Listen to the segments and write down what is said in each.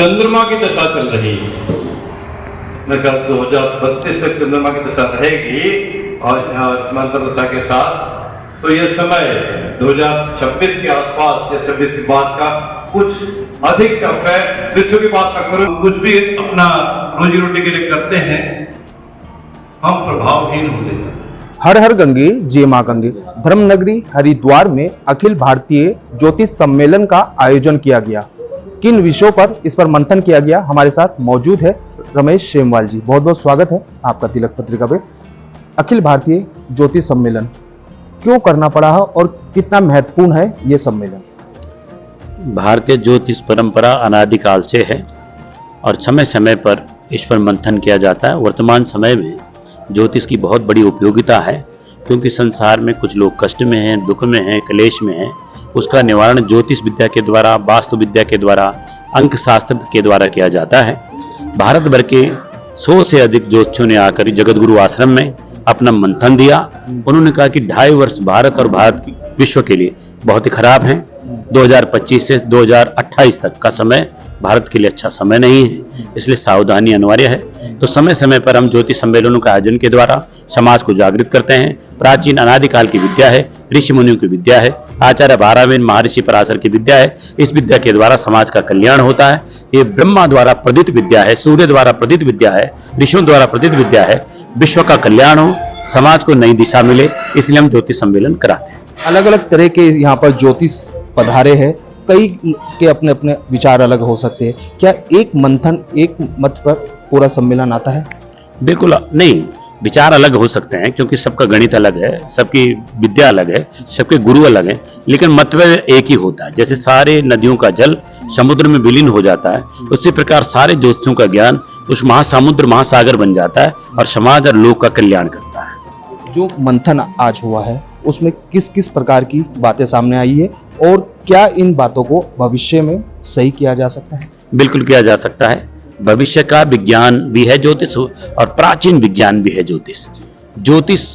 चंद्रमा की दशा चल रही है। मैं कल 2032 तक चंद्रमा की दशा रहेगी और मंत्र दशा के साथ, तो ये समय 2026 के आसपास या 26 के बाद का कुछ अधिक टफ है। विश्व की बात न करो, कुछ भी अपना रोजी रोटी के लिए करते हैं, हम प्रभावहीन हो जाते हैं। हर हर गंगे जय मां गंगे। धर्मनगरी हरिद्वार में अखिल भारतीय ज्योतिष सम्मेलन का आयोजन किया गया। किन विषयों पर इस पर मंथन किया गया, हमारे साथ मौजूद है रमेश सेमवाल जी। बहुत बहुत स्वागत है आपका तिलक पत्रिका पे। अखिल भारतीय ज्योतिष सम्मेलन क्यों करना पड़ा है और कितना महत्वपूर्ण है ये सम्मेलन? भारतीय ज्योतिष परंपरा अनादिकाल से है और समय समय पर इस पर मंथन किया जाता है। वर्तमान समय में ज्योतिष की बहुत बड़ी उपयोगिता है, क्योंकि संसार में कुछ लोग कष्ट में हैं, दुख में हैं, क्लेश में हैं। उसका निवारण ज्योतिष विद्या के द्वारा, वास्तु विद्या के द्वारा, अंक शास्त्र के द्वारा किया जाता है। भारत भर के 100 से अधिक ज्योतिषियों ने आकर जगतगुरु आश्रम में अपना मंथन दिया। उन्होंने कहा कि 2.5 वर्ष भारत और विश्व के लिए बहुत ही खराब हैं। 2025 से 2028 तक का समय भारत के लिए अच्छा समय नहीं है, इसलिए सावधानी अनिवार्य है। तो समय समय पर हम ज्योतिष सम्मेलनों के आयोजन के द्वारा समाज को जागृत करते हैं। प्राचीन अनादिकाल की विद्या है, ऋषि मुनियों की विद्या है, आचार्य भारवेन महर्षि पराशर की विद्या है। इस विद्या के द्वारा समाज का कल्याण होता है। ये ब्रह्मा द्वारा प्रदीत विद्या है, सूर्य द्वारा प्रदीत विद्या है, ऋषियों द्वारा प्रदीत विद्या है। विश्व का कल्याण हो, समाज को नई दिशा मिले, इसलिए हम ज्योतिष सम्मेलन कराते हैं। अलग अलग तरह के यहाँ पर ज्योतिष पधारे हैं, कई के अपने अपने विचार अलग हो सकते हैं। क्या एक मंथन, एक मत पर पूरा सम्मेलन आता है? बिल्कुल नहीं, विचार अलग हो सकते हैं, क्योंकि सबका गणित अलग है, सबकी विद्या अलग है, सबके गुरु अलग हैं, लेकिन मतभेद एक ही होता है। जैसे सारे नदियों का जल समुद्र में विलीन हो जाता है, उसी प्रकार सारे ज्योतिषों का ज्ञान उस महासमुद्र महासागर बन जाता है और समाज और लोक का कल्याण करता है। जो मंथन आज हुआ है उसमें किस किस प्रकार की बातें सामने आई है और क्या इन बातों को भविष्य में सही किया जा सकता है? बिल्कुल किया जा सकता है। भविष्य का विज्ञान भी है ज्योतिष और प्राचीन विज्ञान भी है ज्योतिष। ज्योतिष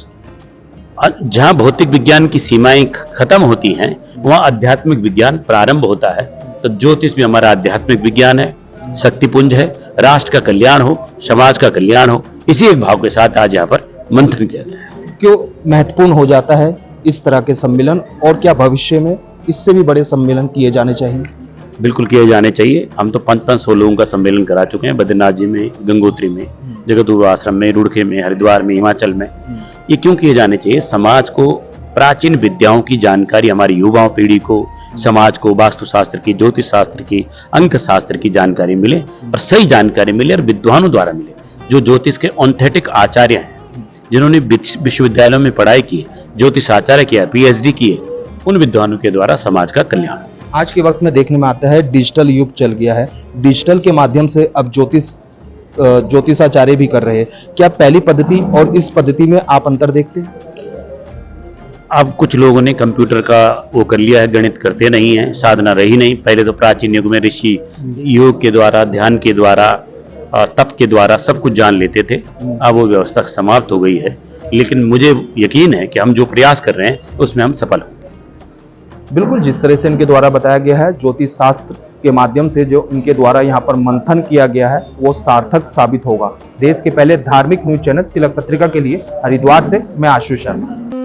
जहाँ भौतिक विज्ञान की सीमाएं खत्म होती हैं, वहाँ आध्यात्मिक विज्ञान प्रारंभ होता है। तो ज्योतिष भी हमारा आध्यात्मिक विज्ञान है, शक्तिपुंज है। राष्ट्र का कल्याण हो, समाज का कल्याण हो, इसी भाव के साथ आज यहाँ पर मंथन किया गया है। क्यों महत्वपूर्ण हो जाता है इस तरह के सम्मेलन और क्या भविष्य में इससे भी बड़े सम्मेलन किए जाने चाहिए? बिल्कुल किए जाने चाहिए। हम तो 500 लोगों का सम्मेलन करा चुके हैं, बद्रीनाथ जी में, गंगोत्री में, जगतगुरु आश्रम में, रुड़की में, हरिद्वार में, हिमाचल में। ये क्यों किए जाने चाहिए? समाज को प्राचीन विद्याओं की जानकारी, हमारी युवाओं पीढ़ी को, समाज को वास्तुशास्त्र की, ज्योतिष शास्त्र की, अंक शास्त्र की जानकारी मिले और सही जानकारी मिले और विद्वानों द्वारा मिले, जो ज्योतिष के ऑथेंटिक आचार्य हैं, जिन्होंने विश्वविद्यालयों में पढ़ाई की, ज्योतिष आचार्य किया, PhD किए, उन विद्वानों के द्वारा समाज का कल्याण। आज के वक्त में देखने में आता है डिजिटल युग चल गया है, डिजिटल के माध्यम से अब ज्योतिषाचार्य भी कर रहे हैं। क्या पहली पद्धति और इस पद्धति में आप अंतर देखते हैं? अब कुछ लोगों ने कंप्यूटर का वो कर लिया है, गणित करते नहीं है, साधना रही नहीं। पहले तो प्राचीन युग में ऋषि योग के द्वारा, ध्यान के द्वारा, तप के द्वारा सब कुछ जान लेते थे। अब वो व्यवस्था समाप्त हो गई है, लेकिन मुझे यकीन है कि हम जो प्रयास कर रहे हैं उसमें हम सफल होंगे। बिल्कुल, जिस तरह से इनके द्वारा बताया गया है, ज्योतिष शास्त्र के माध्यम से जो इनके द्वारा यहाँ पर मंथन किया गया है वो सार्थक साबित होगा। देश के पहले धार्मिक न्यूज चैनल तिलक पत्रिका के लिए हरिद्वार से मैं आशु शर्मा।